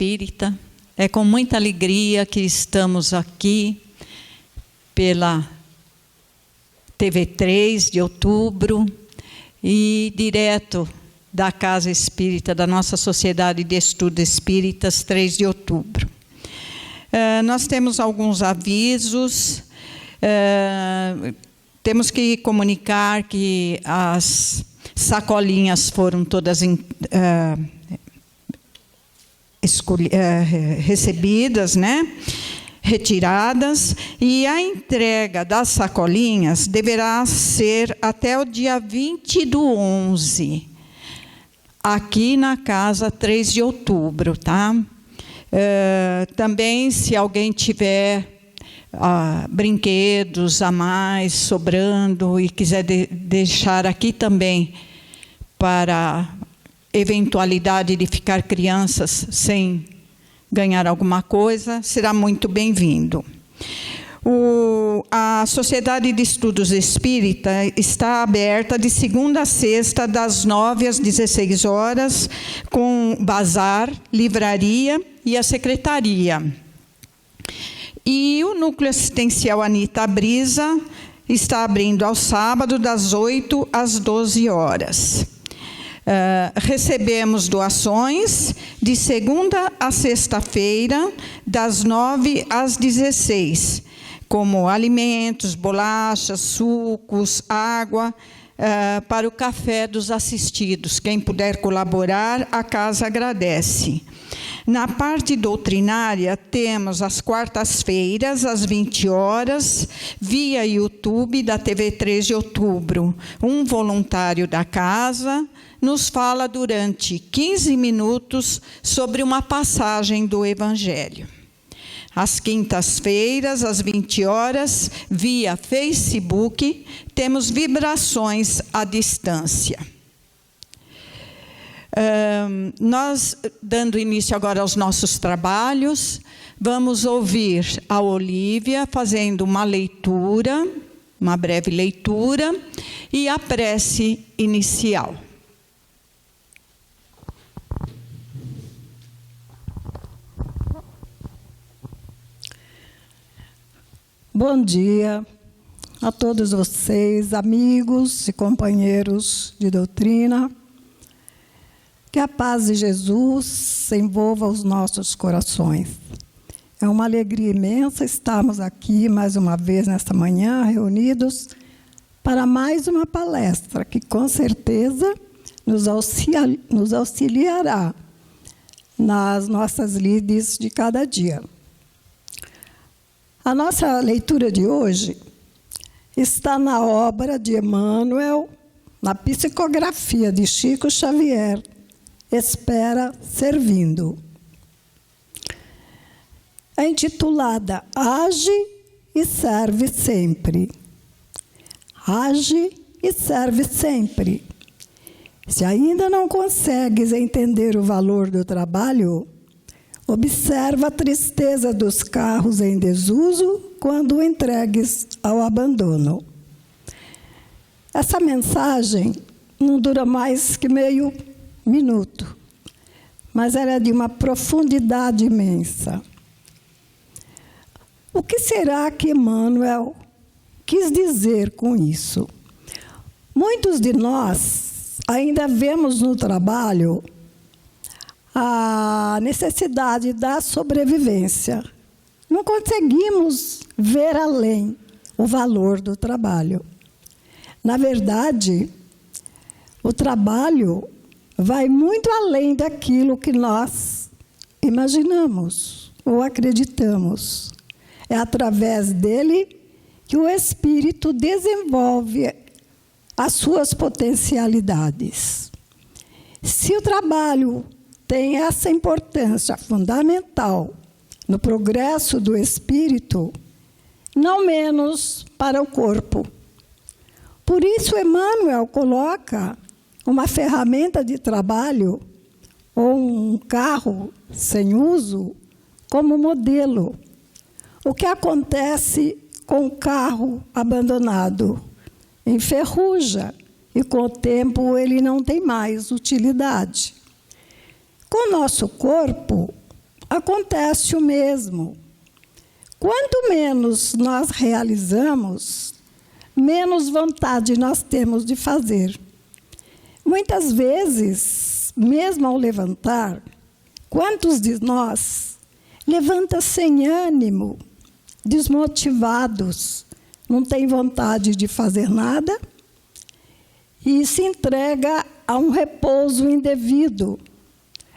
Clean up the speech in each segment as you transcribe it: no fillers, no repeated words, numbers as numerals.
Espírita. É com muita alegria que estamos aqui pela TV 3 de outubro e direto da Casa Espírita da nossa Sociedade de Estudos Espíritas 3 de outubro. Nós temos alguns avisos. Temos que comunicar que as sacolinhas foram todas recebidas, né? Retiradas, e a entrega das sacolinhas deverá ser até o dia 20/11, aqui na Casa 3 de outubro, tá? Também, se alguém tiver brinquedos a mais sobrando e quiser deixar aqui também para eventualidade de ficar crianças sem ganhar alguma coisa, será muito bem-vindo. A Sociedade de Estudos Espírita está aberta de segunda a sexta, das 9 às 16 horas, com bazar, livraria e a secretaria. E o Núcleo Assistencial Anita Brisa está abrindo ao sábado, das 8 às 12 horas. Recebemos doações de segunda a sexta-feira, das 9 às 16, como alimentos, bolachas, sucos, água, para o café dos assistidos. Quem puder colaborar, a casa agradece. Na parte doutrinária, temos às quartas-feiras, às 20 horas, via YouTube da TV 3 de outubro. Um voluntário da casa nos fala durante 15 minutos sobre uma passagem do Evangelho. Às quintas-feiras, às 20 horas, via Facebook, temos vibrações à distância. Nós, dando início agora aos nossos trabalhos, vamos ouvir a Olívia fazendo uma leitura, uma breve leitura, e a prece inicial. Bom dia a todos vocês, amigos e companheiros de doutrina. Que a paz de Jesus envolva os nossos corações. É uma alegria imensa estarmos aqui mais uma vez nesta manhã, reunidos para mais uma palestra que com certeza nos auxiliará nas nossas lides de cada dia. A nossa leitura de hoje está na obra de Emmanuel, na psicografia de Chico Xavier, Espera Servindo. É intitulada Age e Serve Sempre. Age e serve sempre. Se ainda não consegues entender o valor do trabalho, observa a tristeza dos carros em desuso quando o entregues ao abandono. Essa mensagem não dura mais que meio minuto, mas ela é de uma profundidade imensa. O que será que Emmanuel quis dizer com isso? Muitos de nós ainda vemos no trabalho a necessidade da sobrevivência. Não conseguimos ver além o valor do trabalho. Na verdade, O trabalho vai muito além daquilo que nós imaginamos ou acreditamos. É através dele que o espírito desenvolve as suas potencialidades. Se o trabalho tem essa importância fundamental no progresso do espírito, não menos para o corpo. Por isso, Emmanuel coloca uma ferramenta de trabalho ou um carro sem uso como modelo. O que acontece com o carro abandonado? Enferruja e, com o tempo, ele não tem mais utilidade. Com o nosso corpo, acontece o mesmo. Quanto menos nós realizamos, menos vontade nós temos de fazer. Muitas vezes, mesmo ao levantar, quantos de nós levanta sem ânimo, desmotivados, não tem vontade de fazer nada e se entrega a um repouso indevido,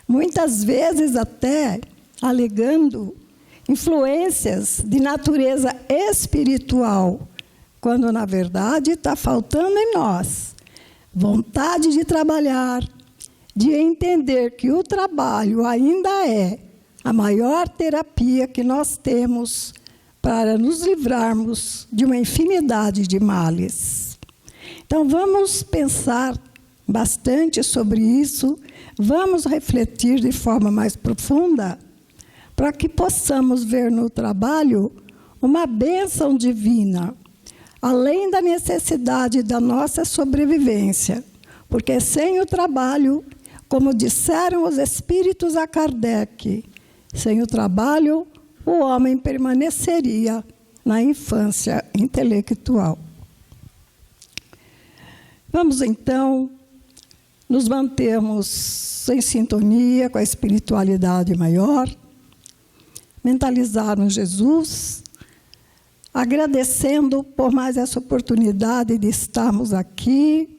muitas vezes até alegando influências de natureza espiritual, quando, na verdade, está faltando em nós vontade de trabalhar, de entender que o trabalho ainda é a maior terapia que nós temos para nos livrarmos de uma infinidade de males. Então, vamos pensar bastante sobre isso, vamos refletir de forma mais profunda, para que possamos ver no trabalho uma bênção divina, além da necessidade da nossa sobrevivência, porque sem o trabalho, como disseram os espíritos a Kardec, sem o trabalho, o homem permaneceria na infância intelectual. Vamos, então, nos mantermos em sintonia com a espiritualidade maior, mentalizarmos Jesus, agradecendo por mais essa oportunidade de estarmos aqui,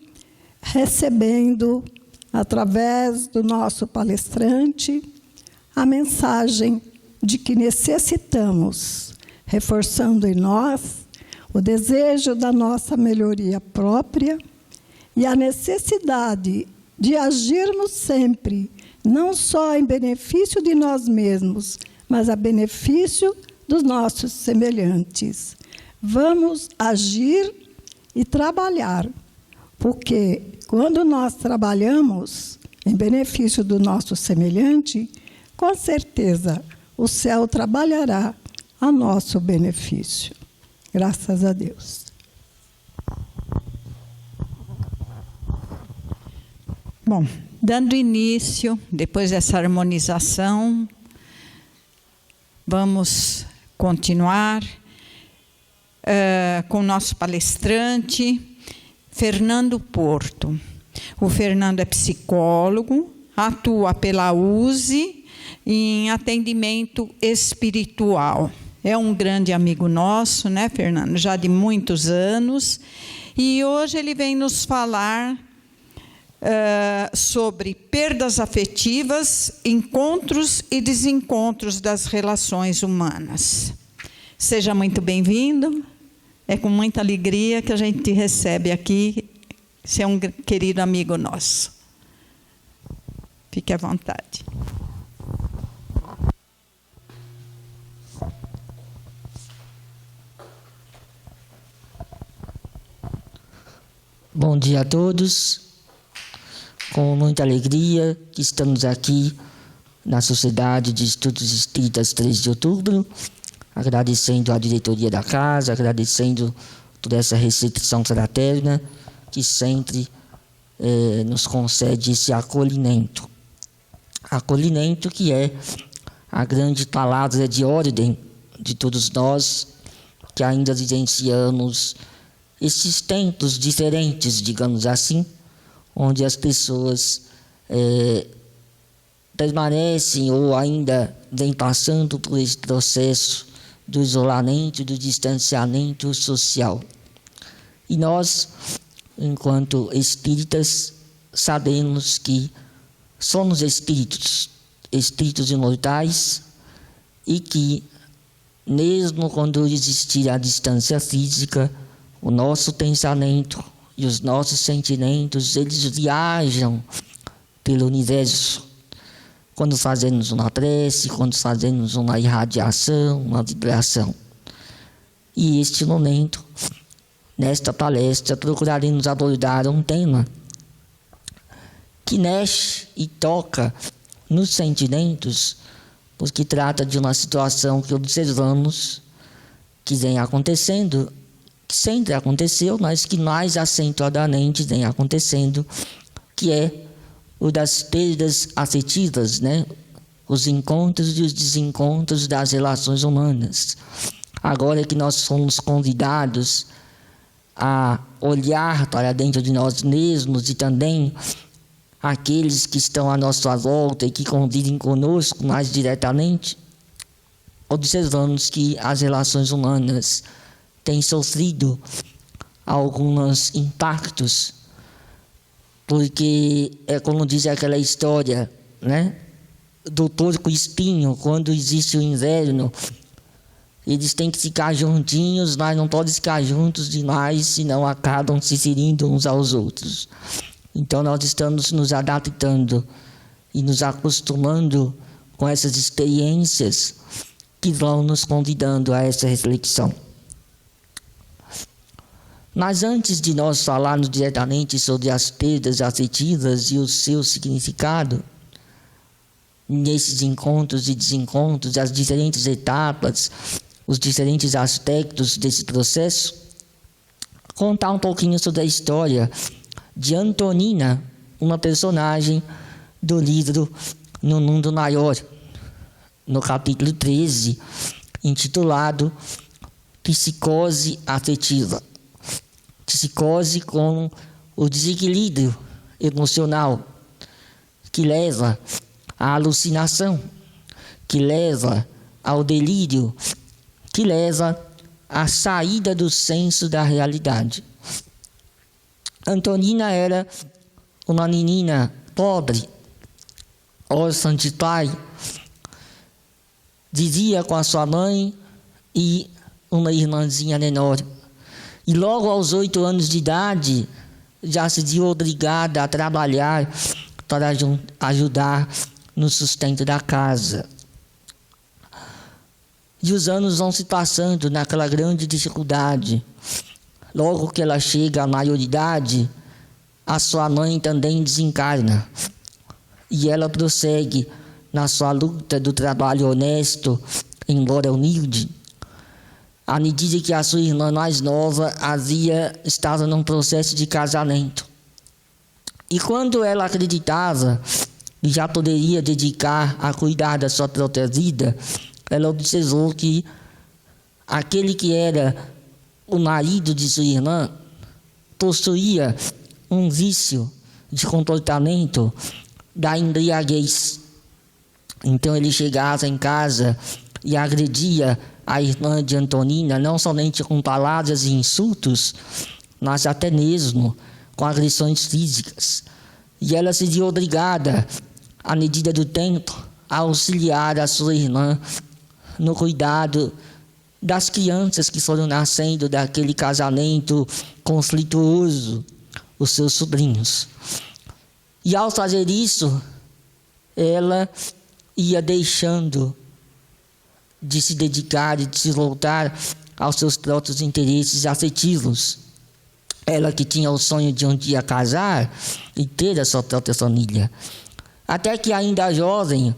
recebendo, através do nosso palestrante, a mensagem de que necessitamos, reforçando em nós o desejo da nossa melhoria própria e a necessidade de agirmos sempre, não só em benefício de nós mesmos, mas a benefício dos nossos semelhantes. Vamos agir e trabalhar, porque quando nós trabalhamos em benefício do nosso semelhante, com certeza o céu trabalhará a nosso benefício. Graças a Deus. Bom, dando início, depois dessa harmonização, vamos continuar com o nosso palestrante, Fernando Porto. O Fernando é psicólogo, atua pela USE em atendimento espiritual. É um grande amigo nosso, né, Fernando? Já de muitos anos. E hoje ele vem nos falar sobre perdas afetivas, encontros e desencontros das relações humanas. Seja muito bem-vindo. É com muita alegria que a gente te recebe aqui. Você é um querido amigo nosso. Fique à vontade. Bom dia a todos. Com muita alegria que estamos aqui na Sociedade de Estudos Espíritas 3 de outubro, agradecendo à diretoria da casa, agradecendo toda essa recepção fraterna que sempre nos concede esse acolhimento. Acolhimento que é a grande palavra de ordem de todos nós que ainda vivenciamos esses tempos diferentes, digamos assim, onde as pessoas permanecem ou ainda vêm passando por esse processo do isolamento, do distanciamento social. E nós, enquanto espíritas, sabemos que somos espíritos imortais e que, mesmo quando existir a distância física, o nosso pensamento e os nossos sentimentos, eles viajam pelo universo. Quando fazemos uma prece, quando fazemos uma irradiação, uma vibração. E este momento, nesta palestra, procuraremos abordar um tema que mexe e toca nos sentimentos, porque trata de uma situação que observamos, que vem acontecendo, que sempre aconteceu, mas que mais acentuadamente vem acontecendo, que é o das perdas afetivas, né? Os encontros e os desencontros das relações humanas. Agora que nós fomos convidados a olhar para dentro de nós mesmos e também aqueles que estão à nossa volta e que convivem conosco mais diretamente, observamos que as relações humanas têm sofrido alguns impactos, porque é como diz aquela história, né, do porco espinho. Quando existe o inverno, eles têm que ficar juntinhos, mas não podem ficar juntos demais, senão acabam se ferindo uns aos outros. Então nós estamos nos adaptando e nos acostumando com essas experiências que vão nos convidando a essa reflexão. Mas antes de nós falarmos diretamente sobre as perdas afetivas e o seu significado, nesses encontros e desencontros, as diferentes etapas, os diferentes aspectos desse processo, contar um pouquinho sobre a história de Antonina, uma personagem do livro No Mundo Maior, no capítulo 13, intitulado Psicose Afetiva. Psicose com o desequilíbrio emocional que leva à alucinação, que leva ao delírio, que leva à saída do senso da realidade. Antonina era uma menina pobre, órfã de pai, vivia com a sua mãe e uma irmãzinha menor. E logo aos 8 anos de idade, já se viu obrigada a trabalhar para ajudar no sustento da casa. E os anos vão se passando naquela grande dificuldade. Logo que ela chega à maioridade, a sua mãe também desencarna. E ela prossegue na sua luta do trabalho honesto, embora humilde, à medida que a sua irmã mais nova estava num processo de casamento. E quando ela acreditava que já poderia dedicar a cuidar da sua própria vida, ela observou que aquele que era o marido de sua irmã possuía um vício de comportamento da embriaguez. Então ele chegava em casa e agredia a irmã de Antonina, não somente com palavras e insultos, mas até mesmo com agressões físicas. E ela se viu obrigada, à medida do tempo, a auxiliar a sua irmã no cuidado das crianças que foram nascendo daquele casamento conflituoso, os seus sobrinhos. E ao fazer isso, ela ia deixando de se dedicar e de se voltar aos seus próprios interesses afetivos. Ela que tinha o sonho de um dia casar e ter a sua própria família. Até que ainda jovem,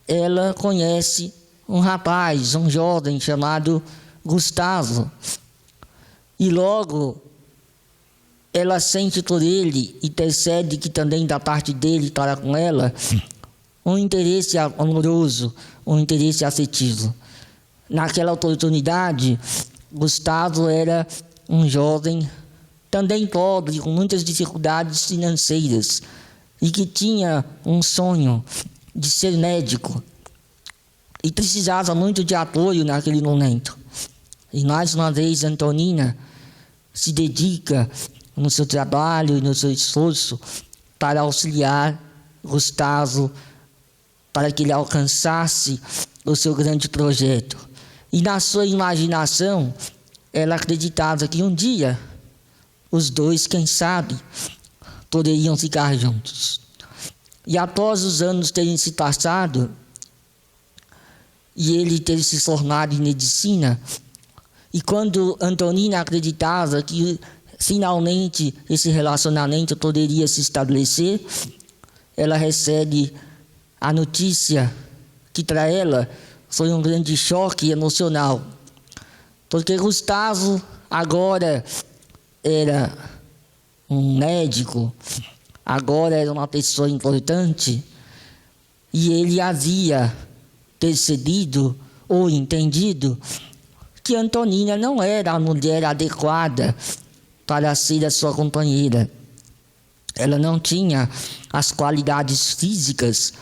ela conhece um rapaz, um jovem chamado Gustavo. E logo ela sente por ele e percebe que também da parte dele para com ela um interesse amoroso, um interesse afetivo. Naquela oportunidade, Gustavo era um jovem também pobre, com muitas dificuldades financeiras, e que tinha um sonho de ser médico e precisava muito de apoio naquele momento. E mais uma vez Antonina se dedica no seu trabalho e no seu esforço para auxiliar Gustavo para que ele alcançasse o seu grande projeto. E na sua imaginação, ela acreditava que um dia os dois, quem sabe, poderiam ficar juntos. E após os anos terem se passado e ele ter se formado em medicina, e quando Antonina acreditava que finalmente esse relacionamento poderia se estabelecer, ela recebe a notícia que para ela foi um grande choque emocional, porque Gustavo agora era um médico, agora era uma pessoa importante, e ele havia percebido ou entendido que Antonina não era a mulher adequada para ser a sua companheira. Ela não tinha as qualidades físicas,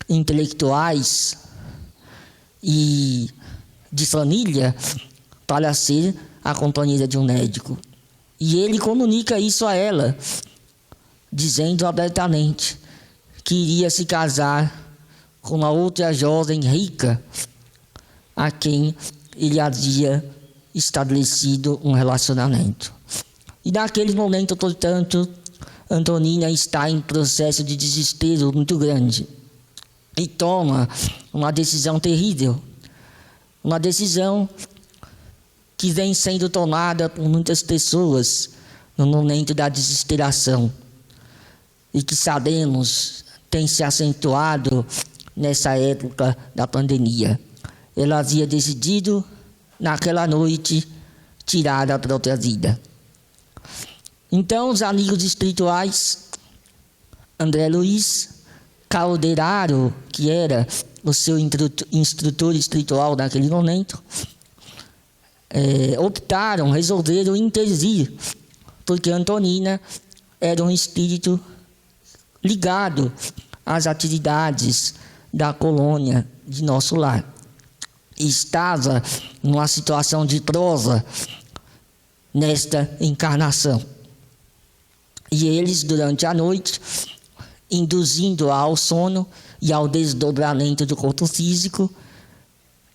intelectuais e de família para ser a companheira de um médico. E ele comunica isso a ela, dizendo abertamente que iria se casar com uma outra jovem rica a quem ele havia estabelecido um relacionamento. E naquele momento, portanto, Antonina está em processo de desespero muito grande e toma uma decisão terrível, uma decisão que vem sendo tomada por muitas pessoas no momento da desesperação e que sabemos tem se acentuado nessa época da pandemia. Ela havia decidido, naquela noite, tirar a própria vida. Então, os amigos espirituais, André Luiz, Calderaro, que era o seu instrutor espiritual naquele momento, resolveram intervir, porque Antonina era um espírito ligado às atividades da colônia de nosso lar. E estava numa situação de prova nesta encarnação. E eles, durante a noite, induzindo-a ao sono e ao desdobramento do corpo físico,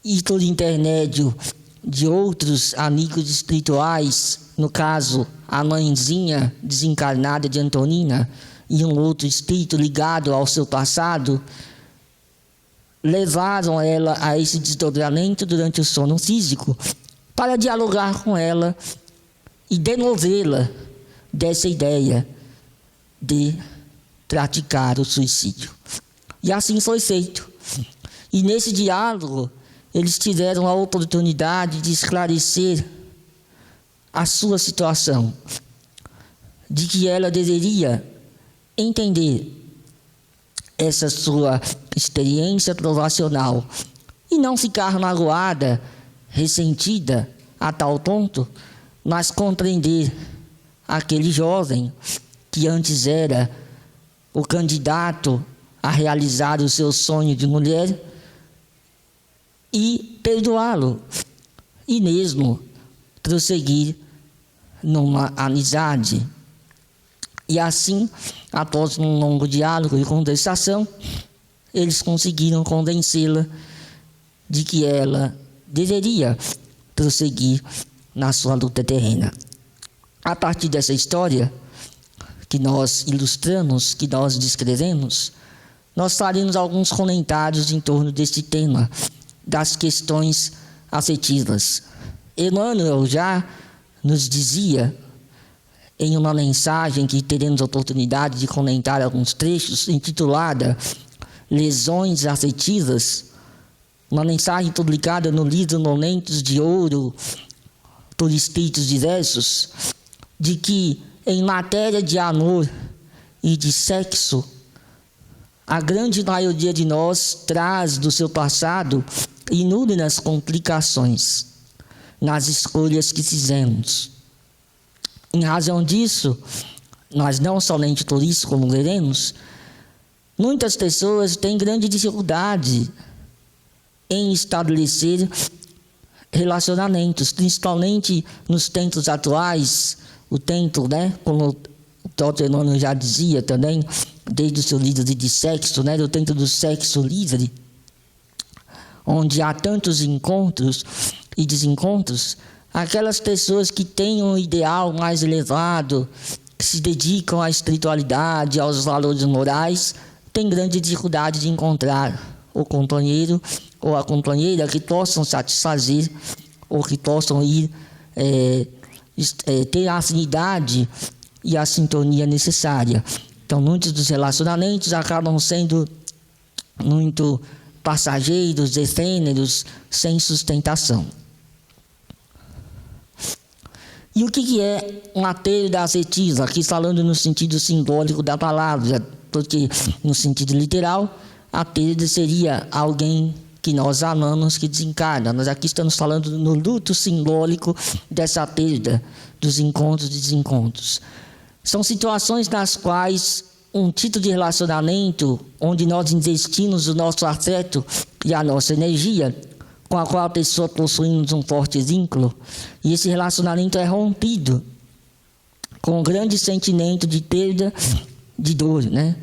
e por intermédio de outros amigos espirituais, no caso, a mãezinha desencarnada de Antonina e um outro espírito ligado ao seu passado, levaram ela a esse desdobramento durante o sono físico para dialogar com ela e demovê-la dessa ideia de praticar o suicídio. E assim foi feito. E nesse diálogo, eles tiveram a oportunidade de esclarecer a sua situação, de que ela deveria entender essa sua experiência provacional e não ficar magoada, ressentida a tal ponto, mas compreender aquele jovem que antes era o candidato a realizar o seu sonho de mulher e perdoá-lo e mesmo prosseguir numa amizade. E assim, após um longo diálogo e conversação, eles conseguiram convencê-la de que ela deveria prosseguir na sua luta terrena. A partir dessa história que nós ilustramos, que nós descrevemos, nós faremos alguns comentários em torno desse tema, das questões afetivas. Emmanuel já nos dizia, em uma mensagem que teremos a oportunidade de comentar alguns trechos, intitulada Lesões Afetivas, uma mensagem publicada no livro Momentos de Ouro, por espíritos diversos, de que, em matéria de amor e de sexo, a grande maioria de nós traz do seu passado inúmeras complicações nas escolhas que fizemos. Em razão disso, nós não somente por isso, como veremos, muitas pessoas têm grande dificuldade em estabelecer relacionamentos, principalmente nos tempos atuais, como o Aristóteles já dizia também, desde o seu livro de sexo, né, dentro do sexo livre, onde há tantos encontros e desencontros, aquelas pessoas que têm um ideal mais elevado, que se dedicam à espiritualidade, aos valores morais, têm grande dificuldade de encontrar o companheiro ou a companheira que possam satisfazer ou que possam ir ter a afinidade e a sintonia necessária. Então, muitos dos relacionamentos acabam sendo muito passageiros, efêmeros, sem sustentação. E o que é um ateu da ascetisa? Aqui falando no sentido simbólico da palavra, porque no sentido literal, ateu seria alguém que nós amamos, que desencarna. Nós aqui estamos falando no luto simbólico dessa perda, dos encontros e desencontros. São situações nas quais um tipo de relacionamento, onde nós investimos o nosso afeto e a nossa energia, com a qual a pessoa possuímos um forte vínculo, e esse relacionamento é rompido com um grande sentimento de perda, de dor, né?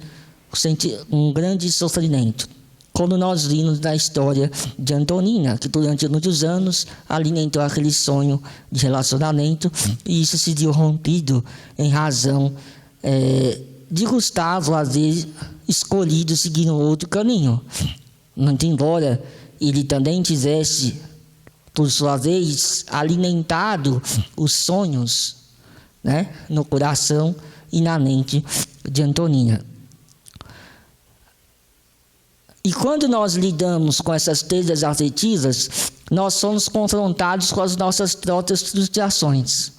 Um grande sofrimento. Como nós vimos na história de Antonina, que durante muitos anos alimentou aquele sonho de relacionamento, e isso se viu rompido em razão de Gustavo haver escolhido seguir um outro caminho. Muito embora ele também tivesse, por sua vez, alimentado os sonhos, né, no coração e na mente de Antonina. E quando nós lidamos com essas perdas afetivas, nós somos confrontados com as nossas próprias frustrações.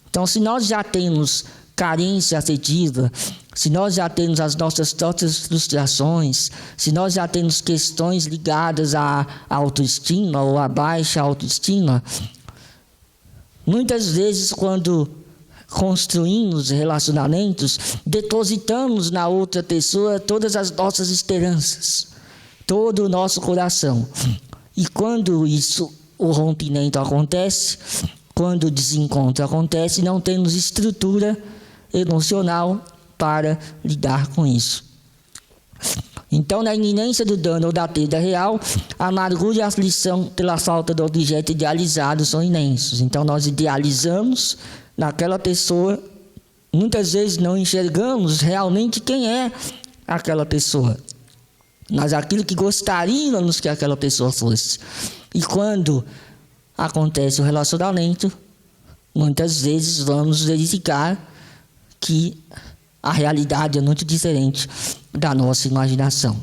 Então, se nós já temos carência afetiva, se nós já temos as nossas próprias frustrações, se nós já temos questões ligadas à autoestima ou à baixa autoestima, muitas vezes, quando construímos relacionamentos, depositamos na outra pessoa todas as nossas esperanças, todo o nosso coração. E quando o rompimento acontece, quando o desencontro acontece, não temos estrutura emocional para lidar com isso. Então, na iminência do dano ou da perda real, a amargura e a aflição pela falta do objeto idealizado são imensos. Então, nós idealizamos naquela pessoa, muitas vezes não enxergamos realmente quem é aquela pessoa, mas aquilo que gostaríamos que aquela pessoa fosse. E quando acontece o relacionamento, muitas vezes vamos verificar que a realidade é muito diferente da nossa imaginação.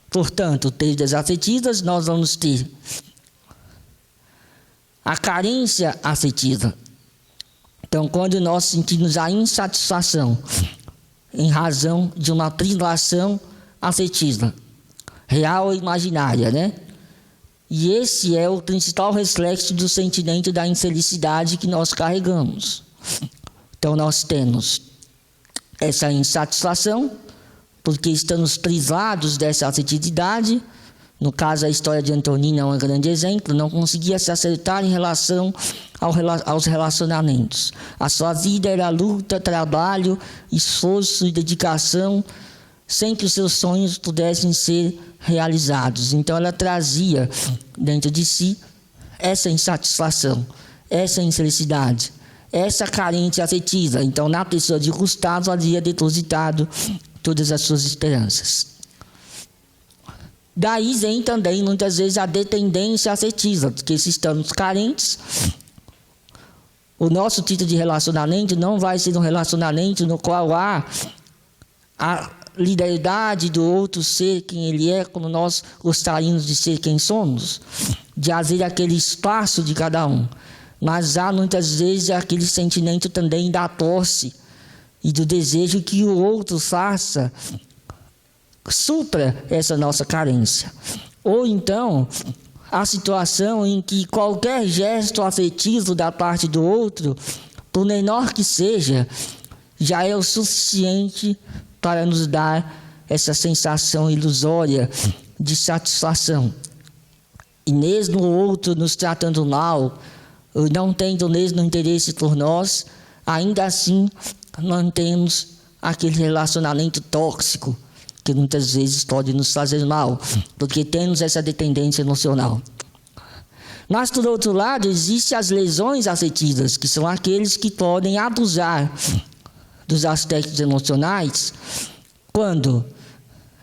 Portanto, perdas afetivas, nós vamos ter a carência afetiva. Então, quando nós sentimos a insatisfação em razão de uma privação afetiva, real ou imaginária, né? E esse é o principal reflexo do sentimento da infelicidade que nós carregamos. Então, nós temos essa insatisfação, porque estamos privados dessa afetividade. No caso, a história de Antonina é um grande exemplo. Não conseguia se acertar em relação aos relacionamentos. A sua vida era luta, trabalho, esforço e dedicação, sem que os seus sonhos pudessem ser realizados. Então, ela trazia dentro de si essa insatisfação, essa infelicidade, essa carência afetiva. Então, na pessoa de Gustavo, havia depositado todas as suas esperanças. Daí vem também, muitas vezes, a dependência afetiva, porque se estamos carentes, o nosso tipo de relacionamento não vai ser um relacionamento no qual há a liberdade do outro ser quem ele é, como nós gostaríamos de ser quem somos, de haver aquele espaço de cada um. Mas há muitas vezes aquele sentimento também da posse e do desejo que o outro faça, supra essa nossa carência. Ou então, a situação em que qualquer gesto afetivo da parte do outro, por menor que seja, já é o suficiente para nos dar essa sensação ilusória de satisfação. E mesmo o outro nos tratando mal, ou não tendo o mesmo interesse por nós, ainda assim mantemos aquele relacionamento tóxico que muitas vezes pode nos fazer mal, porque temos essa dependência emocional. Mas, por outro lado, existem as lesões afetivas, que são aqueles que podem abusar dos aspectos emocionais quando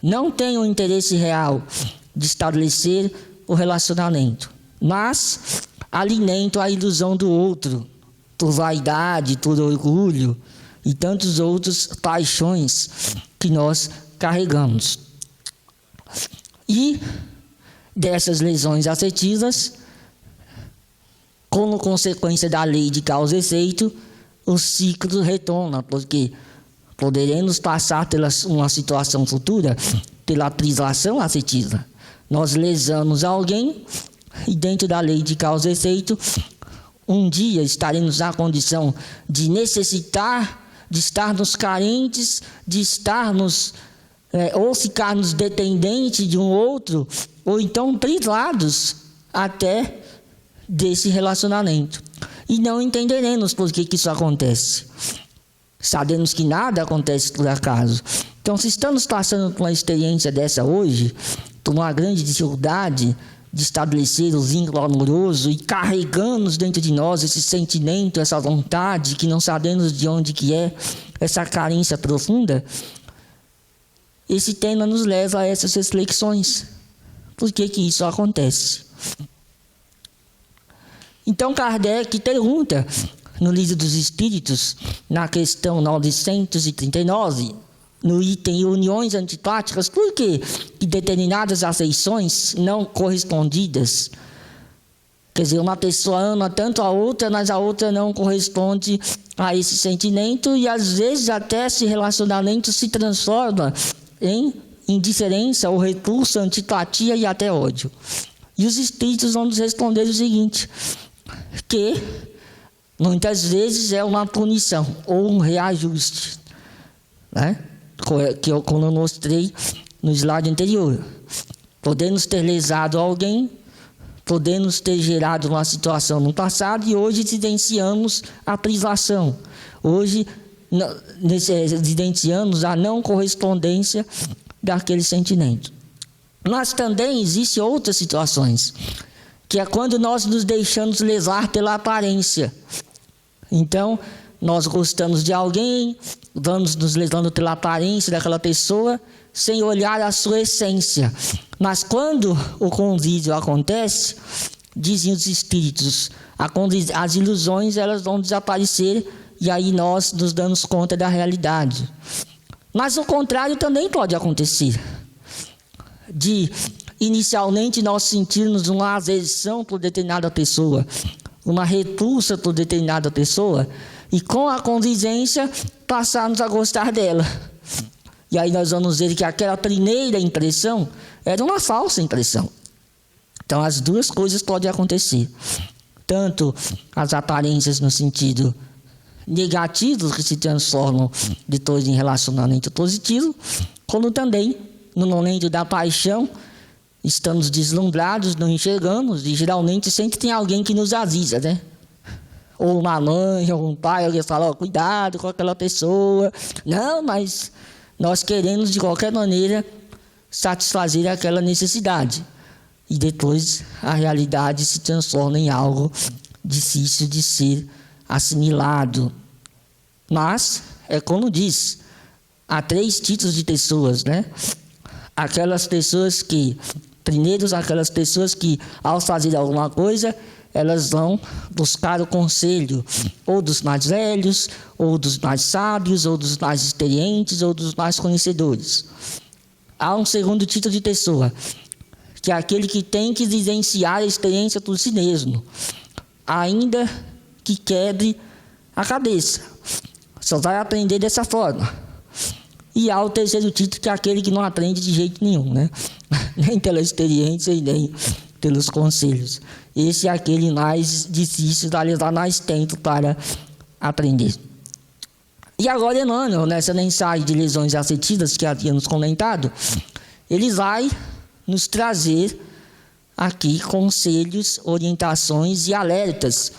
não têm o interesse real de estabelecer o relacionamento, mas alimentam a ilusão do outro, por vaidade, por orgulho e tantos outros paixões que nós carregamos. E dessas lesões afetivas, como consequência da lei de causa e efeito, o ciclo retorna, porque poderemos passar pela uma situação futura, pela privação afetiva. Nós lesamos alguém e dentro da lei de causa e efeito, um dia estaremos na condição de necessitar, de estarmos carentes, de estarmos ou ficarmos dependentes de um outro, ou então privados até desse relacionamento. E não entenderemos por que isso acontece. Sabemos que nada acontece por acaso. Então, se estamos passando por uma experiência dessa hoje, por uma grande dificuldade de estabelecer o vínculo amoroso e carregamos dentro de nós esse sentimento, essa vontade que não sabemos de onde que é, essa carência profunda, esse tema nos leva a essas reflexões. Por que que isso acontece? Então Kardec pergunta no Livro dos Espíritos, na questão 939, no item uniões antipáticas, por que determinadas afeições não correspondidas, quer dizer, uma pessoa ama tanto a outra, mas a outra não corresponde a esse sentimento e às vezes até esse relacionamento se transforma em indiferença ou repulsa, antipatia e até ódio. E os espíritos vão nos responder o seguinte, que muitas vezes é uma punição ou um reajuste, né? Que eu, como eu mostrei no slide anterior. Podemos ter lesado alguém, podemos ter gerado uma situação no passado e hoje vivenciamos a privação. Hoje vivenciamos a não correspondência daquele sentimento. Mas também existem outras situações, que é quando nós nos deixamos levar pela aparência. Então, nós gostamos de alguém, vamos nos levando pela aparência daquela pessoa, sem olhar a sua essência. Mas quando o convívio acontece, dizem os espíritos, as ilusões elas vão desaparecer e aí nós nos damos conta da realidade. Mas o contrário também pode acontecer. De inicialmente nós sentirmos uma aversão por determinada pessoa, uma repulsa por determinada pessoa, e com a convivência passarmos a gostar dela. E aí nós vamos ver que aquela primeira impressão era uma falsa impressão. Então as duas coisas podem acontecer. Tanto as aparências no sentido negativo, que se transformam depois em relacionamento positivo, como também no momento da paixão, estamos deslumbrados, não enxergamos, e geralmente sempre tem alguém que nos avisa, né? Ou uma mãe, ou um pai, alguém fala, oh, cuidado com aquela pessoa. Não, mas nós queremos de qualquer maneira satisfazer aquela necessidade. E depois a realidade se transforma em algo difícil de ser assimilado. Mas, é como diz, há 3 tipos de pessoas, né? Aquelas pessoas que, primeiro, aquelas pessoas que, ao fazer alguma coisa, elas vão buscar o conselho, ou dos mais velhos, ou dos mais sábios, ou dos mais experientes, ou dos mais conhecedores. Há um segundo tipo de pessoa, que é aquele que tem que vivenciar a experiência por si mesmo, ainda que quebre a cabeça. Só vai aprender dessa forma. E há o terceiro tipo, que é aquele que não aprende de jeito nenhum, né? Nem pela experiência e nem pelos conselhos. Esse é aquele mais difícil, vai levar mais tempo para aprender. E agora, Emmanuel, nessa mensagem de lesões afetivas que havíamos comentado, ele vai nos trazer aqui conselhos, orientações e alertas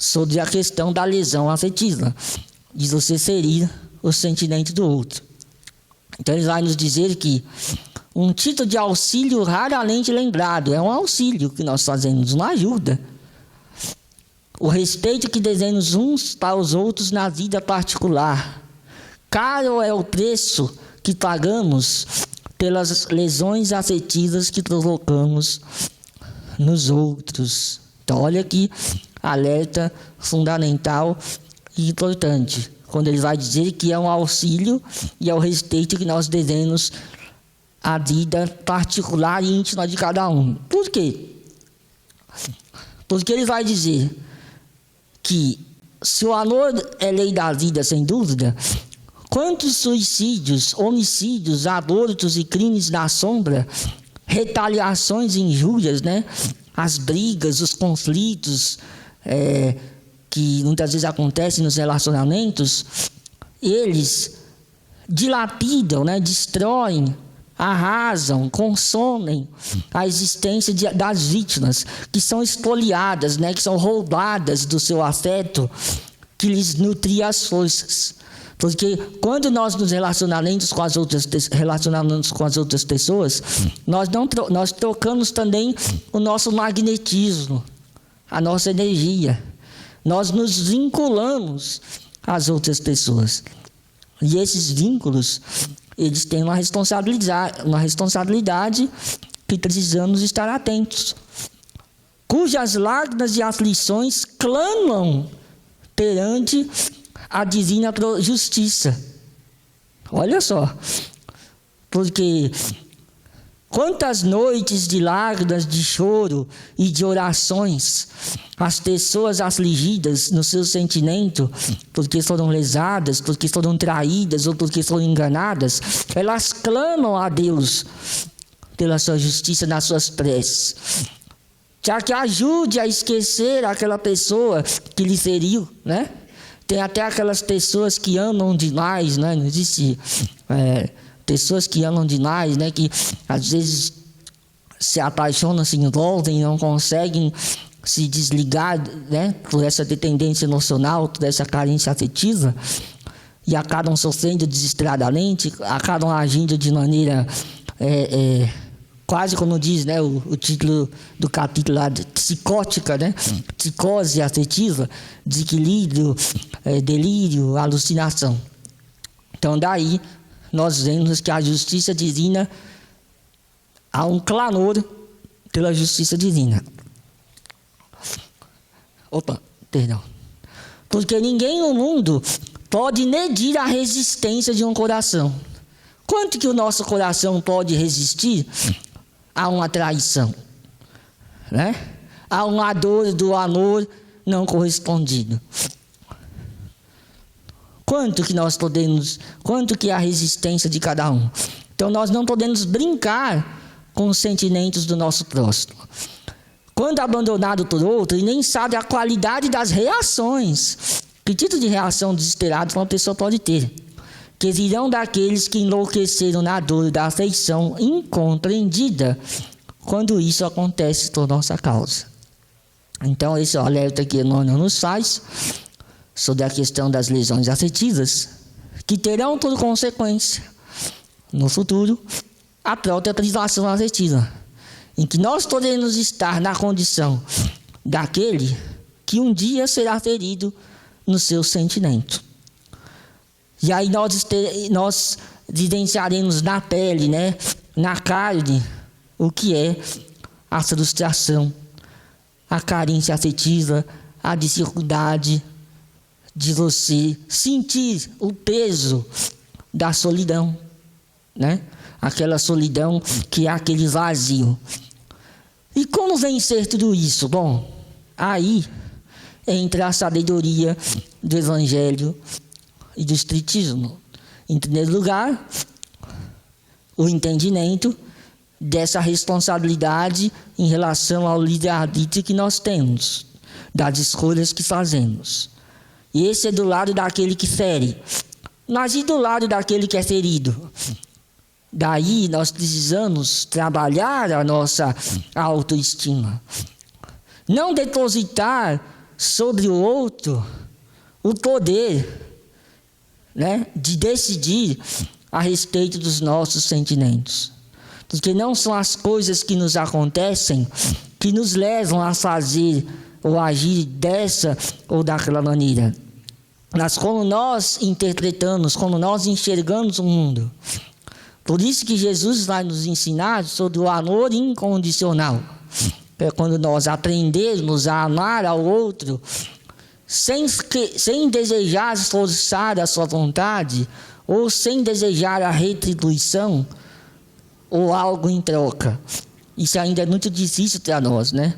sobre a questão da lesão afetiva, de você ferir o sentimento do outro. Então ele vai nos dizer que um título de auxílio raramente lembrado é um auxílio que nós fazemos, uma ajuda. O respeito que devemos uns para os outros na vida particular. Caro é o preço que pagamos pelas lesões afetivas que provocamos nos outros. Então olha que alerta fundamental e importante, quando ele vai dizer que é um auxílio e é o respeito que nós devemos à vida particular e íntima de cada um. Por quê? Porque ele vai dizer que se o amor é lei da vida, sem dúvida, quantos suicídios, homicídios, abortos e crimes na sombra, retaliações e injúrias, né? As brigas, os conflitos que muitas vezes acontecem nos relacionamentos, eles dilapidam, né? Destroem, arrasam, consomem a existência das vítimas, que são espoliadas, né? Que são roubadas do seu afeto, que lhes nutria as forças. Porque quando nós nos relacionamos com as outras pessoas, nós trocamos também o nosso magnetismo, a nossa energia. Nós nos vinculamos às outras pessoas. E esses vínculos, eles têm uma responsabilidade que precisamos estar atentos. Cujas lágrimas e aflições clamam perante a divina justiça. Olha só. Porque quantas noites de lágrimas, de choro e de orações as pessoas afligidas no seu sentimento, porque foram lesadas, porque foram traídas ou porque foram enganadas, elas clamam a Deus pela sua justiça nas suas preces, já que ajude a esquecer aquela pessoa que lhe feriu, né? Tem até aquelas pessoas que amam demais, né? Não existe pessoas que amam demais, né? Que às vezes se apaixonam, se envolvem e não conseguem se desligar, né? Por essa dependência emocional, por essa carência afetiva, e acabam sofrendo desesperadamente, acabam agindo de maneira quase como diz, né, o título do capítulo lá, psicótica, né? Psicose afetiva, desequilíbrio, delírio, alucinação. Então daí nós vemos que a justiça divina, há um clamor pela justiça divina. Porque ninguém no mundo pode medir a resistência de um coração. Quanto que o nosso coração pode resistir a uma traição, né? A uma dor do amor não correspondido? Quanto que é a resistência de cada um? Então nós não podemos brincar com os sentimentos do nosso próximo. Quando abandonado por outro, e nem sabe a qualidade das reações. Que tipo de reação desesperada uma pessoa pode ter? Que virão daqueles que enlouqueceram na dor da afeição incompreendida, quando isso acontece por nossa causa. Então esse alerta que Emmanuel nos faz sobre a questão das lesões afetivas, que terão por consequência, no futuro, a própria privação afetiva, em que nós podemos estar na condição daquele que um dia será ferido no seu sentimento. E aí nós vivenciaremos na pele, né, na carne, o que é a frustração, a carência afetiva, a dificuldade de você sentir o peso da solidão, né? Aquela solidão que é aquele vazio. E como vencer tudo isso? Bom, aí entra a sabedoria do Evangelho e do Espiritismo. Em primeiro lugar, o entendimento dessa responsabilidade em relação ao livre-arbítrio que nós temos, das escolhas que fazemos. E esse é do lado daquele que fere. Mas e do lado daquele que é ferido? Daí nós precisamos trabalhar a nossa autoestima. Não depositar sobre o outro o poder, né, de decidir a respeito dos nossos sentimentos. Porque não são as coisas que nos acontecem que nos levam a fazer ou agir dessa ou daquela maneira. Mas como nós interpretamos, como nós enxergamos o mundo. Por isso que Jesus vai nos ensinar sobre o amor incondicional. É quando nós aprendemos a amar ao outro sem desejar forçar a sua vontade ou sem desejar a retribuição ou algo em troca. Isso ainda é muito difícil para nós, né?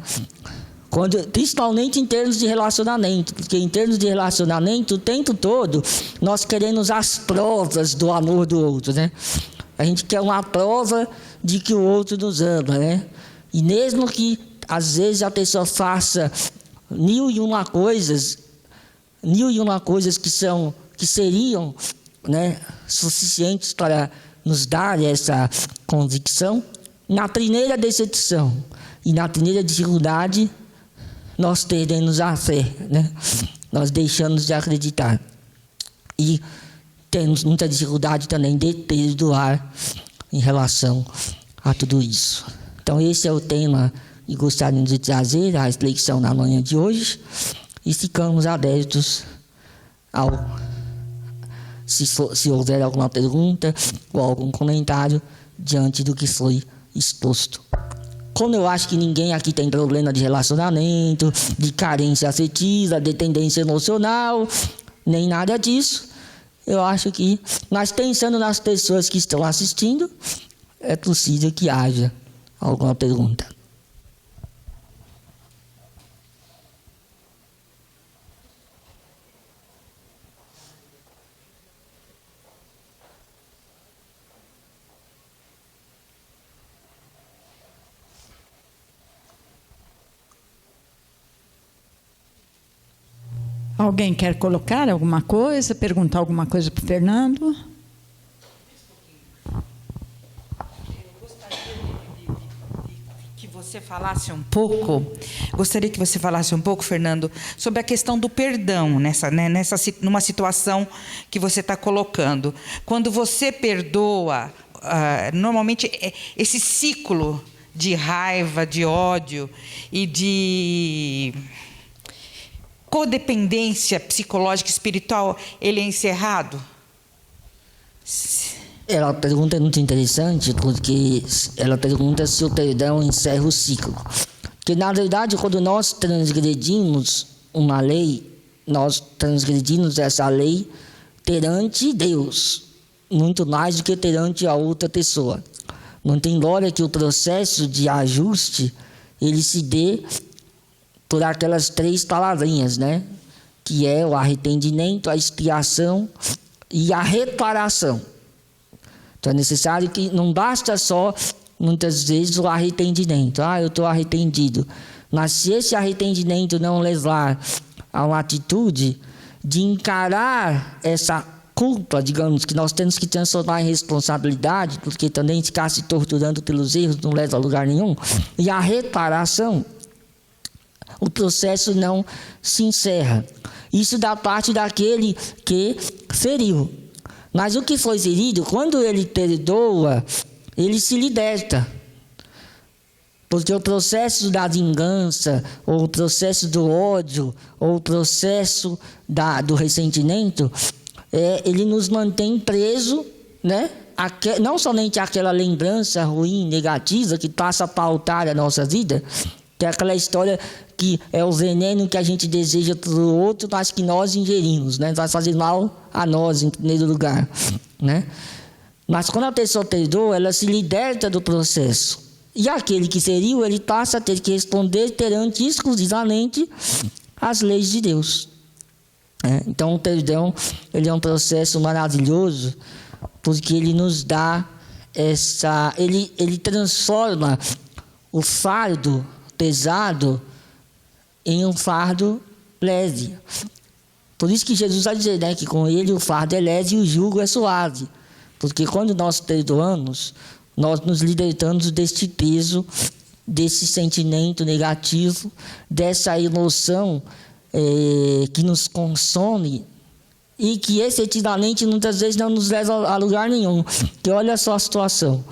Principalmente em termos de relacionamento, porque em termos de relacionamento, o tempo todo, nós queremos as provas do amor do outro, né? A gente quer uma prova de que o outro nos ama, né? E mesmo que, às vezes, a pessoa faça mil e uma coisas que seriam, né, suficientes para nos dar essa convicção, na primeira decepção e na primeira dificuldade, nós perdemos a fé, né? Nós deixamos de acreditar. E temos muita dificuldade também de perdoar em relação a tudo isso. Então, esse é o tema que gostaríamos de trazer, a reflexão na manhã de hoje. E ficamos abertos se houver alguma pergunta ou algum comentário diante do que foi exposto. Como eu acho que ninguém aqui tem problema de relacionamento, de carência afetiva, de tendência emocional, nem nada disso, eu acho que, mas pensando nas pessoas que estão assistindo, é possível que haja alguma pergunta. Alguém quer colocar alguma coisa, perguntar alguma coisa para o Fernando? Eu gostaria que você falasse um pouco. Gostaria que você falasse um pouco, Fernando, sobre a questão do perdão numa situação que você está colocando. Quando você perdoa, normalmente esse ciclo de raiva, de ódio e de codependência psicológica e espiritual, ele é encerrado? A pergunta é muito interessante, porque ela pergunta se o perdão encerra o ciclo. Porque, na verdade, quando nós transgredimos uma lei, nós transgredimos essa lei perante Deus, muito mais do que perante a outra pessoa. Muito embora que o processo de ajuste, ele se dê por aquelas 3 palavrinhas, né? Que é o arrependimento, a expiação e a reparação. Então é necessário que não basta só, muitas vezes, o arrependimento. Eu estou arrependido. Mas se esse arrependimento não levar a uma atitude de encarar essa culpa, digamos, que nós temos que transformar em responsabilidade, porque também ficar se torturando pelos erros não leva a lugar nenhum, e a reparação, o processo não se encerra. Isso da parte daquele que feriu. Mas o que foi ferido, quando ele perdoa, ele se liberta. Porque o processo da vingança, ou o processo do ódio, ou o processo do ressentimento, ele nos mantém preso, né? Não somente aquela lembrança ruim, negativa, que passa a pautar a nossa vida, que é aquela história que é o veneno que a gente deseja para o outro, mas que nós ingerimos, né? Vai fazer mal a nós, em primeiro lugar, né? Mas quando a pessoa perdoa, ela se liberta do processo. E aquele que feriu, ele passa a ter que responder perante exclusivamente as leis de Deus. Então, o perdão, ele é um processo maravilhoso, porque ele nos dá ele transforma o fardo pesado em um fardo leve. Por isso que Jesus vai dizer, né, que com ele o fardo é leve e o jugo é suave. Porque quando nós perdoamos, nós nos libertamos deste peso, desse sentimento negativo, dessa emoção que nos consome e que efetivamente muitas vezes não nos leva a lugar nenhum. Porque olha só a situação.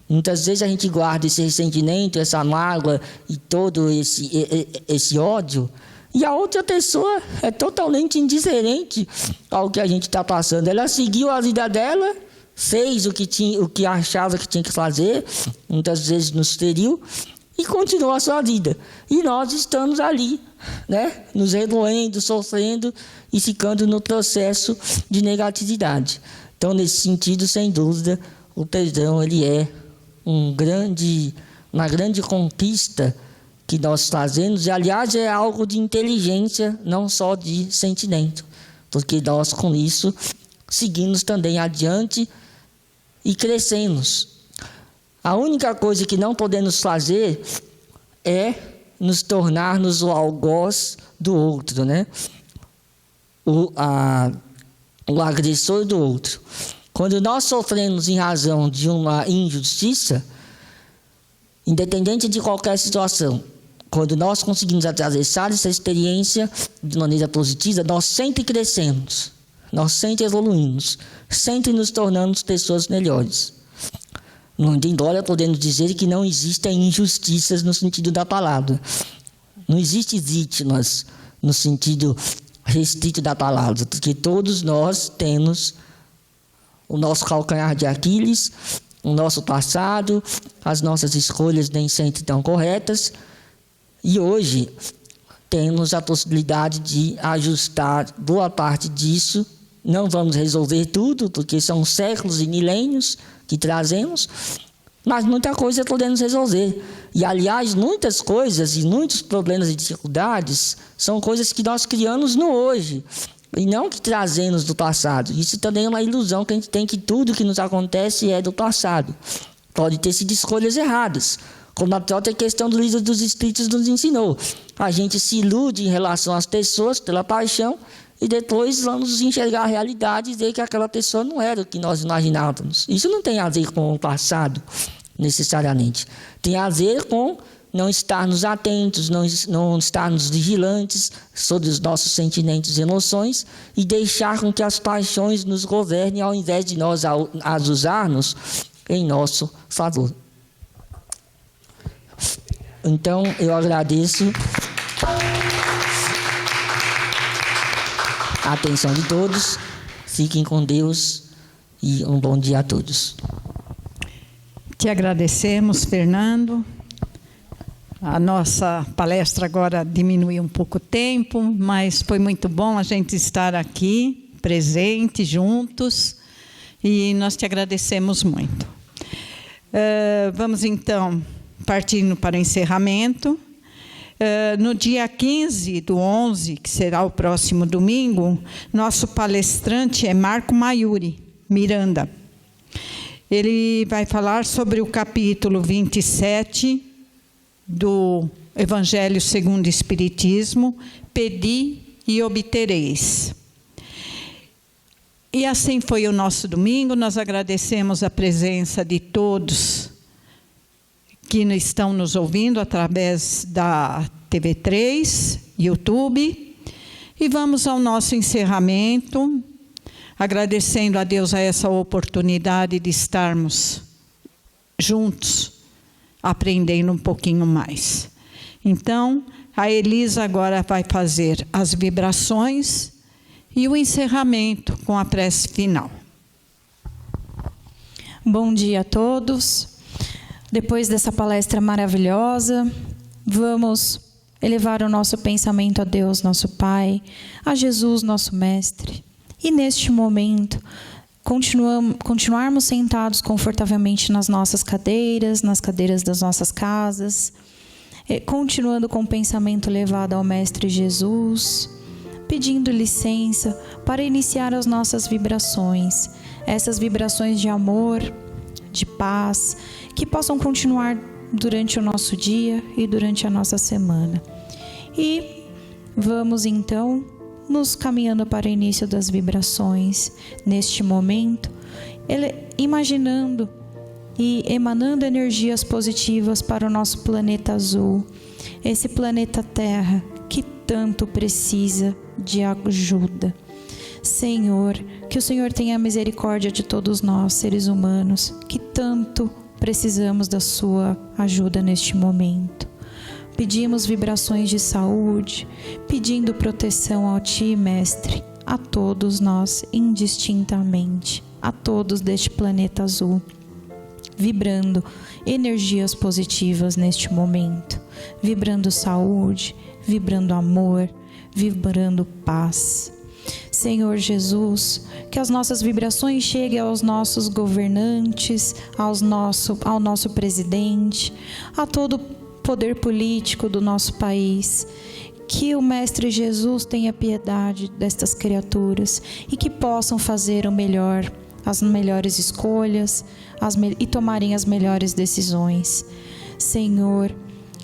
Muitas vezes a gente guarda esse ressentimento, essa mágoa e todo esse ódio, e a outra pessoa é totalmente indiferente ao que a gente está passando. Ela seguiu a vida dela, fez o que achava que tinha que fazer, muitas vezes nos feriu, e continuou a sua vida. E nós estamos ali, né, nos redoendo, sofrendo e ficando no processo de negatividade. Então, nesse sentido, sem dúvida, o perdão ele é uma grande conquista que nós fazemos, e aliás é algo de inteligência, não só de sentimento, porque nós com isso seguimos também adiante e crescemos. A única coisa que não podemos fazer é nos tornarmos o algoz do outro, né? O agressor do outro. Quando nós sofremos em razão de uma injustiça, independente de qualquer situação, quando nós conseguimos atravessar essa experiência de maneira positiva, nós sempre crescemos, nós sempre evoluímos, sempre nos tornamos pessoas melhores. Muito embora podemos dizer que não existem injustiças no sentido da palavra. Não existem vítimas no sentido restrito da palavra, porque todos nós temos o nosso calcanhar de Aquiles, o nosso passado, as nossas escolhas nem sempre tão corretas, e hoje temos a possibilidade de ajustar boa parte disso. Não vamos resolver tudo, porque são séculos e milênios que trazemos, mas muita coisa podemos resolver. E, aliás, muitas coisas e muitos problemas e dificuldades são coisas que nós criamos no hoje, e não que trazemos do passado. Isso também é uma ilusão que a gente tem, que tudo que nos acontece é do passado. Pode ter sido escolhas erradas, como a própria questão do livro dos Espíritos nos ensinou. A gente se ilude em relação às pessoas pela paixão, e depois vamos enxergar a realidade e ver que aquela pessoa não era o que nós imaginávamos. Isso não tem a ver com o passado, necessariamente. Tem a ver com não estarmos atentos, não estarmos vigilantes sobre os nossos sentimentos e emoções, e deixar com que as paixões nos governem, ao invés de nós as usarmos em nosso favor. Então, eu agradeço a atenção de todos. Fiquem com Deus e um bom dia a todos. Te agradecemos, Fernando. A nossa palestra agora diminuiu um pouco o tempo, mas foi muito bom a gente estar aqui, presente, juntos, e nós te agradecemos muito. Vamos, então, partindo para o encerramento. No dia 15/11, que será o próximo domingo, nosso palestrante é Marco Maiuri Miranda. Ele vai falar sobre o capítulo 27 do Evangelho segundo o Espiritismo, Pedi e obtereis. E assim foi o nosso domingo. Nós agradecemos a presença de todos que estão nos ouvindo através da TV3, YouTube. E vamos ao nosso encerramento, agradecendo a Deus a essa oportunidade de estarmos juntos, aprendendo um pouquinho mais. Então, a Elisa agora vai fazer as vibrações e o encerramento com a prece final. Bom dia a todos. Depois dessa palestra maravilhosa, vamos elevar o nosso pensamento a Deus, nosso Pai, a Jesus, nosso Mestre. E neste momento, continuarmos sentados confortavelmente nas nossas cadeiras, nas cadeiras das nossas casas, continuando com o pensamento levado ao Mestre Jesus, pedindo licença para iniciar as nossas vibrações, essas vibrações de amor, de paz, que possam continuar durante o nosso dia e durante a nossa semana. E vamos então nos caminhando para o início das vibrações, neste momento, imaginando e emanando energias positivas para o nosso planeta azul, esse planeta Terra, que tanto precisa de ajuda. Senhor, que o Senhor tenha misericórdia de todos nós, seres humanos, que tanto precisamos da sua ajuda neste momento. Pedimos vibrações de saúde, pedindo proteção ao Ti, Mestre, a todos nós indistintamente, a todos deste planeta azul, vibrando energias positivas neste momento, vibrando saúde, vibrando amor, vibrando paz. Senhor Jesus, que as nossas vibrações cheguem aos nossos governantes, ao nosso presidente, a todo poder político do nosso país. Que o Mestre Jesus tenha piedade destas criaturas e que possam fazer o melhor, as melhores escolhas e tomarem as melhores decisões. Senhor,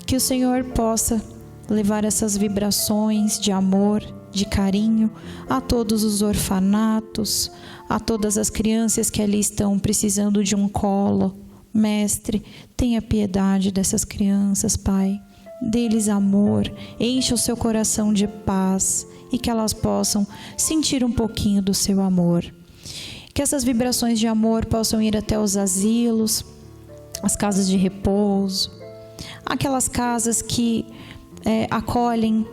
que o Senhor possa levar essas vibrações de amor, de carinho a todos os orfanatos, a todas as crianças que ali estão precisando de um colo. Mestre, tenha piedade dessas crianças, Pai. Dê-lhes amor, encha o seu coração de paz e que elas possam sentir um pouquinho do seu amor. Que essas vibrações de amor possam ir até os asilos, as casas de repouso, aquelas casas que acolhem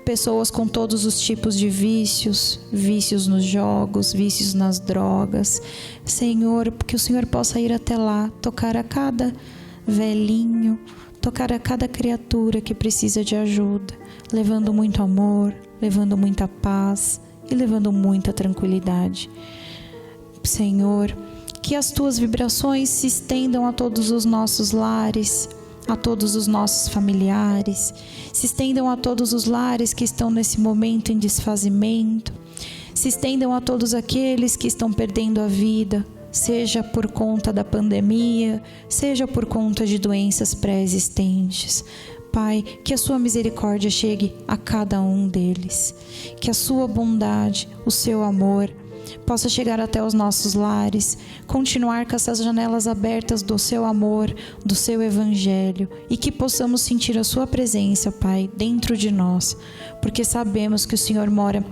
pessoas com todos os tipos de vícios nos jogos, vícios nas drogas. Senhor, que o Senhor possa ir até lá, tocar a cada velhinho, tocar a cada criatura que precisa de ajuda, levando muito amor, levando muita paz e levando muita tranquilidade. Senhor, que as Tuas vibrações se estendam a todos os nossos lares, a todos os nossos familiares, se estendam a todos os lares que estão nesse momento em desfazimento, se estendam a todos aqueles que estão perdendo a vida, seja por conta da pandemia, seja por conta de doenças pré-existentes. Pai, que a sua misericórdia chegue a cada um deles, que a sua bondade, o seu amor possa chegar até os nossos lares, continuar com essas janelas abertas do seu amor, do seu evangelho, e que possamos sentir a sua presença, Pai, dentro de nós, porque sabemos que o Senhor mora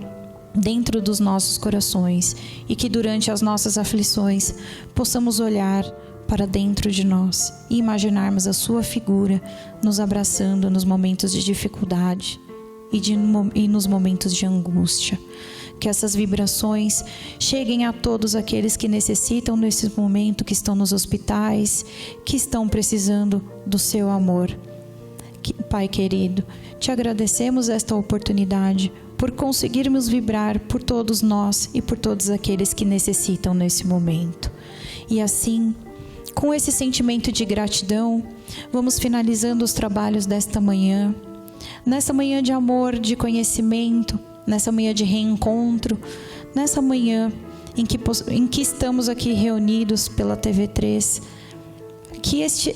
dentro dos nossos corações e que durante as nossas aflições possamos olhar para dentro de nós e imaginarmos a sua figura nos abraçando nos momentos de dificuldade e nos momentos de angústia. Que essas vibrações cheguem a todos aqueles que necessitam nesse momento, que estão nos hospitais, que estão precisando do seu amor. Pai querido, te agradecemos esta oportunidade por conseguirmos vibrar por todos nós e por todos aqueles que necessitam nesse momento. E assim, com esse sentimento de gratidão, vamos finalizando os trabalhos desta manhã. Nessa manhã de amor, de conhecimento, nessa manhã de reencontro, nessa manhã em que estamos aqui reunidos pela TV3, que este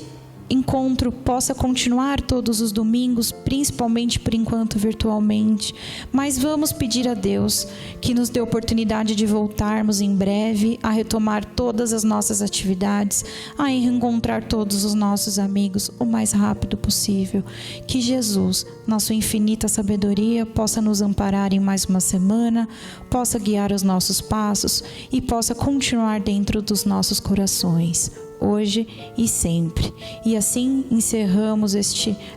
encontro possa continuar todos os domingos, principalmente por enquanto virtualmente, mas vamos pedir a Deus que nos dê a oportunidade de voltarmos em breve a retomar todas as nossas atividades, a reencontrar todos os nossos amigos o mais rápido possível. Que Jesus, na sua infinita sabedoria, possa nos amparar em mais uma semana, possa guiar os nossos passos e possa continuar dentro dos nossos corações, hoje e sempre. E assim encerramos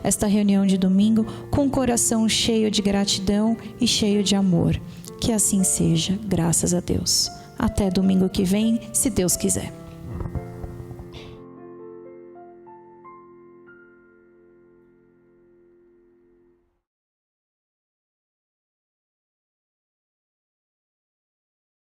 esta reunião de domingo com o coração cheio de gratidão e cheio de amor. Que assim seja, graças a Deus. Até domingo que vem, se Deus quiser.